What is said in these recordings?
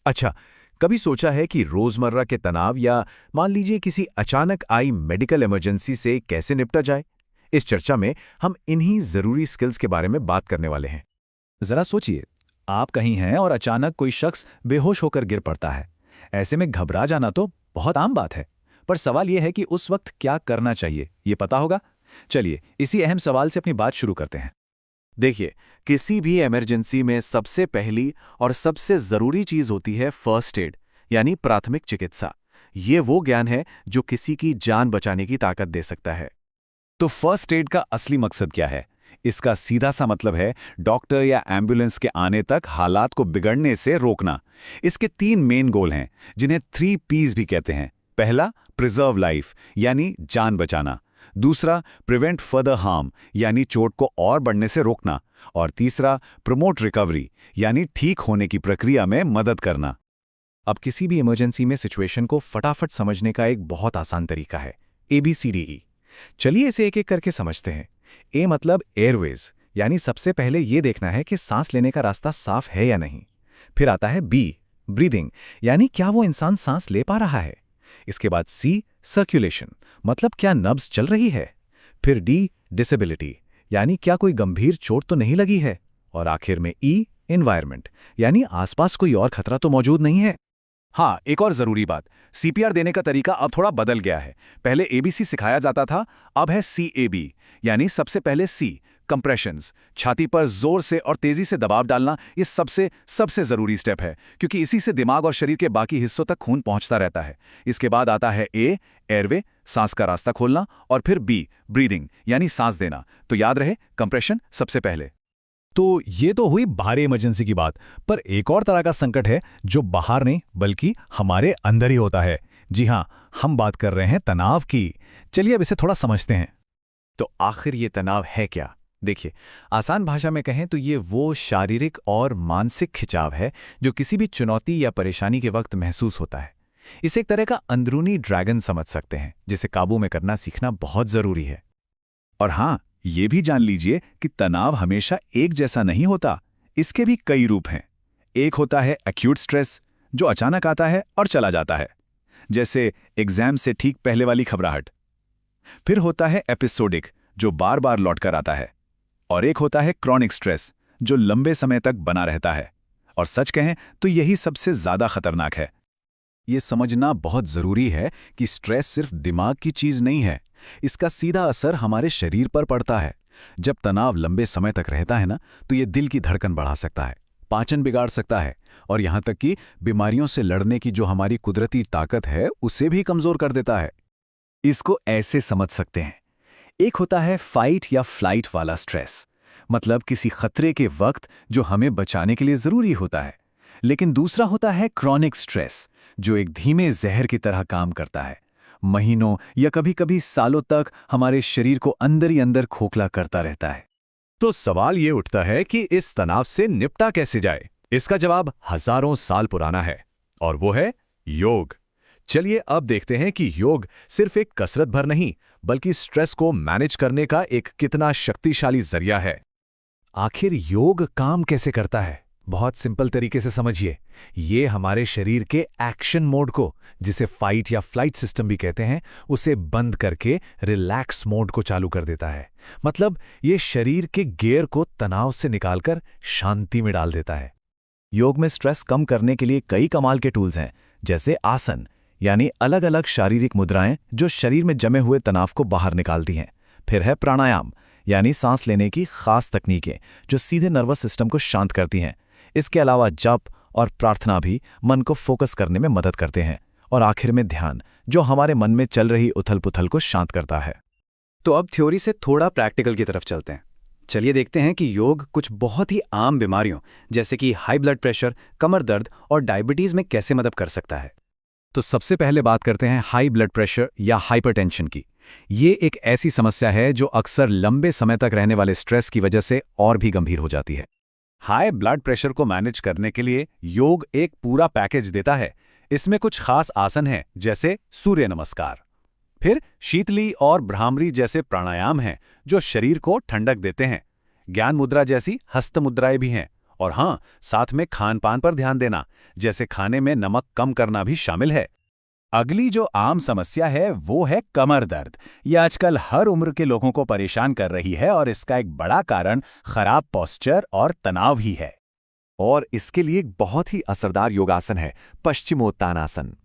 अच्छा, कभी सोचा है कि रोजमर्रा के तनाव या मान लीजिए किसी अचानक आई मेडिकल इमरजेंसी से कैसे निपटा जाए? इस चर्चा में हम इन्हीं जरूरी स्किल्स के बारे में बात करने वाले हैं। जरा सोचिए, आप कहीं हैं और अचानक कोई शख्स बेहोश होकर गिर पड़ता है। ऐसे में घबरा जाना तो बहुत आम बात है, पर सवाल यह है कि उस वक्त क्या करना चाहिए, ये पता होगा? चलिए, इसी अहम सवाल से अपनी बात शुरू करते हैं। देखिए, किसी भी इमरजेंसी में सबसे पहली और सबसे जरूरी चीज होती है फर्स्ट एड, यानी प्राथमिक चिकित्सा। ये वो ज्ञान है जो किसी की जान बचाने की ताकत दे सकता है। तो फर्स्ट एड का असली मकसद क्या है? इसका सीधा सा मतलब है डॉक्टर या एम्बुलेंस के आने तक हालात को बिगड़ने से रोकना। इसके 3 मेन गोल हैं, जिन्हें 3 P's भी कहते हैं। पहला, प्रिजर्व लाइफ, यानी जान बचाना। दूसरा, प्रिवेंट फर्दर हार्म, यानी चोट को और बढ़ने से रोकना। और तीसरा, प्रमोट रिकवरी, यानी ठीक होने की प्रक्रिया में मदद करना। अब किसी भी इमरजेंसी में सिचुएशन को फटाफट समझने का एक बहुत आसान तरीका है, ABCDE। चलिए इसे एक एक करके समझते हैं। ए मतलब एयरवेज, यानी सबसे पहले ये देखना है कि सांस लेने का रास्ता साफ है या नहीं। फिर आता है बी, ब्रीदिंग, यानी क्या वो इंसान सांस ले पा रहा है। इसके बाद सी, सर्कुलेशन, मतलब क्या नब्ज चल रही है। फिर डी, डिसेबिलिटी, यानी क्या कोई गंभीर चोट तो नहीं लगी है। और आखिर में ई, एनवायरनमेंट, यानी आसपास कोई और खतरा तो मौजूद नहीं है। हाँ, एक और जरूरी बात, CPR देने का तरीका अब थोड़ा बदल गया है। पहले ABC सिखाया जाता था, अब है CAB, यानी सबसे पहले C, कंप्रेशंस, छाती पर जोर से और तेजी से दबाव डालना। ये सबसे सबसे जरूरी स्टेप है, क्योंकि इसी से दिमाग और शरीर के बाकी हिस्सों तक खून पहुंचता रहता है। इसके बाद आता है A, एयरवे, सांस का रास्ता खोलना। और फिर B, ब्रीदिंग, यानी सांस देना। तो याद रहे, कंप्रेशन सबसे पहले। तो ये तो हुई बाहरी इमरजेंसी की बात, पर एक और तरह का संकट है जो बाहर नहीं बल्कि हमारे अंदर ही होता है। जी हाँ, हम बात कर रहे हैं तनाव की। चलिए अब इसे थोड़ा समझते हैं। तो आखिर ये तनाव है क्या? देखिए, आसान भाषा में कहें तो ये वो शारीरिक और मानसिक खिंचाव है जो किसी भी चुनौती या परेशानी के वक्त महसूस होता है। इसे एक तरह का अंदरूनी ड्रैगन समझ सकते हैं, जिसे काबू में करना सीखना बहुत जरूरी है। और हाँ, ये भी जान लीजिए कि तनाव हमेशा एक जैसा नहीं होता। इसके भी कई रूप हैं। एक होता है एक्यूट स्ट्रेस, जो अचानक आता है और चला जाता है, जैसे एग्जाम से ठीक पहले वाली घबराहट। फिर होता है एपिसोडिक, जो बार बार लौटकर आता है। और एक होता है क्रॉनिक स्ट्रेस, जो लंबे समय तक बना रहता है। और सच कहें तो यही सबसे ज्यादा खतरनाक है। ये समझना बहुत जरूरी है कि स्ट्रेस सिर्फ दिमाग की चीज नहीं है। इसका सीधा असर हमारे शरीर पर पड़ता है। जब तनाव लंबे समय तक रहता है ना, तो ये दिल की धड़कन बढ़ा सकता है, पाचन बिगाड़ सकता है, और यहां तक कि बीमारियों से लड़ने की जो हमारी कुदरती ताकत है उसे भी कमजोर कर देता है। इसको ऐसे समझ सकते हैं, एक होता है फाइट या फ्लाइट वाला स्ट्रेस, मतलब किसी खतरे के वक्त जो हमें बचाने के लिए जरूरी होता है। लेकिन दूसरा होता है क्रॉनिक स्ट्रेस, जो एक धीमे जहर की तरह काम करता है, महीनों या कभी-कभी सालों तक हमारे शरीर को अंदर ही अंदर खोखला करता रहता है। तो सवाल ये उठता है कि इस तनाव से निपटा कैसे जाए? इसका जवाब हजारों साल पुराना है, और वो है योग। चलिए अब देखते हैं कि योग सिर्फ एक कसरत भर नहीं, बल्कि स्ट्रेस को मैनेज करने का एक कितना शक्तिशाली जरिया है। आखिर योग काम कैसे करता है? बहुत सिंपल तरीके से समझिए। ये हमारे शरीर के एक्शन मोड को, जिसे फाइट या फ्लाइट सिस्टम भी कहते हैं, उसे बंद करके रिलैक्स मोड को चालू कर देता है। मतलब ये शरीर के गियर को तनाव से निकालकर शांति में डाल देता है। योग में स्ट्रेस कम करने के लिए कई कमाल के टूल्स हैं, जैसे आसन, यानी अलग अलग शारीरिक मुद्राएं जो शरीर में जमे हुए तनाव को बाहर निकालती हैं। फिर है प्राणायाम, यानी सांस लेने की खास तकनीकें जो सीधे नर्वस सिस्टम को शांत करती हैं। इसके अलावा जप और प्रार्थना भी मन को फोकस करने में मदद करते हैं। और आखिर में ध्यान, जो हमारे मन में चल रही उथल-पुथल को शांत करता है। तो अब थ्योरी से थोड़ा प्रैक्टिकल की तरफ चलते हैं। चलिए देखते हैं कि योग कुछ बहुत ही आम बीमारियों जैसे कि हाई ब्लड प्रेशर, कमर दर्द और डायबिटीज में कैसे मदद कर सकता है। तो सबसे पहले बात करते हैं हाई ब्लड प्रेशर या हाइपरटेंशन की। ये एक ऐसी समस्या है जो अक्सर लंबे समय तक रहने वाले स्ट्रेस की वजह से और भी गंभीर हो जाती है। हाई ब्लड प्रेशर को मैनेज करने के लिए योग एक पूरा पैकेज देता है। इसमें कुछ खास आसन हैं, जैसे सूर्य नमस्कार। फिर शीतली और भ्रामरी जैसे प्राणायाम हैं जो शरीर को ठंडक देते हैं। ज्ञान मुद्रा जैसी हस्त मुद्राएं भी हैं, और हाँ, साथ में खान पान पर ध्यान देना, जैसे खाने में नमक कम करना भी शामिल है। अगली जो आम समस्या है वो है कमर दर्द। ये आजकल हर उम्र के लोगों को परेशान कर रही है और इसका एक बड़ा कारण खराब पोस्चर और तनाव ही है। और इसके लिए एक बहुत ही असरदार योगासन है, पश्चिमोत्तानासन।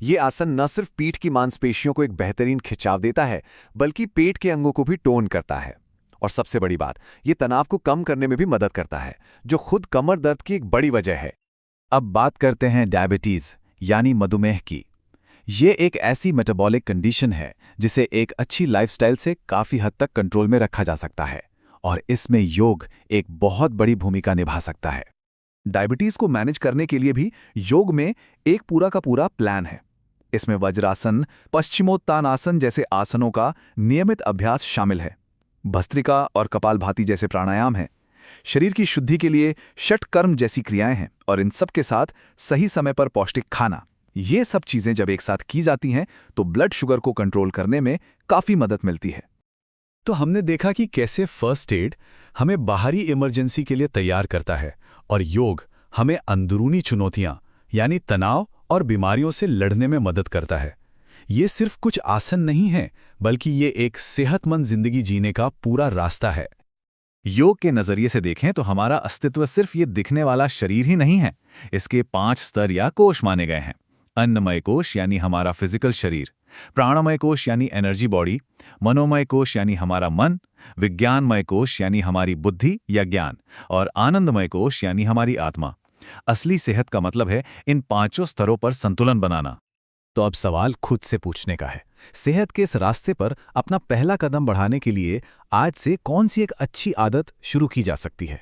ये आसन न सिर्फ पीठ की मांसपेशियों को एक बेहतरीन खिंचाव देता है, बल्कि पेट के अंगों को भी टोन करता है। और सबसे बड़ी बात, ये तनाव को कम करने में भी मदद करता है, जो खुद कमर दर्द की एक बड़ी वजह है। अब बात करते हैं डायबिटीज यानी मधुमेह की। ये एक ऐसी मेटाबॉलिक कंडीशन है जिसे एक अच्छी लाइफस्टाइल से काफ़ी हद तक कंट्रोल में रखा जा सकता है, और इसमें योग एक बहुत बड़ी भूमिका निभा सकता है। डायबिटीज को मैनेज करने के लिए भी योग में एक पूरा का पूरा प्लान है। इसमें वज्रासन, पश्चिमोत्तानासन जैसे आसनों का नियमित अभ्यास शामिल है। भस्त्रिका और कपालभाति जैसे प्राणायाम हैं। शरीर की शुद्धि के लिए षटकर्म जैसी क्रियाएं हैं, और इन सब के साथ सही समय पर पौष्टिक खाना। ये सब चीजें जब एक साथ की जाती हैं तो ब्लड शुगर को कंट्रोल करने में काफी मदद मिलती है। तो हमने देखा कि कैसे फर्स्ट एड हमें बाहरी इमरजेंसी के लिए तैयार करता है, और योग हमें अंदरूनी चुनौतियां यानी तनाव और बीमारियों से लड़ने में मदद करता है। ये सिर्फ कुछ आसन नहीं है, बल्कि ये एक सेहतमंद जिंदगी जीने का पूरा रास्ता है। योग के नजरिए से देखें तो हमारा अस्तित्व सिर्फ ये दिखने वाला शरीर ही नहीं है। इसके 5 स्तर या कोश माने गए हैं। अन्नमय कोश यानी हमारा फिजिकल शरीर, प्राणमय कोश यानी एनर्जी बॉडी, मनोमय कोश यानी हमारा मन, विज्ञानमय कोश यानी हमारी बुद्धि या ज्ञान, और आनंदमय कोश यानी हमारी आत्मा। असली सेहत का मतलब है इन 5 स्तरों पर संतुलन बनाना। तो अब सवाल खुद से पूछने का है, सेहत के इस रास्ते पर अपना पहला कदम बढ़ाने के लिए आज से कौन सी एक अच्छी आदत शुरू की जा सकती है?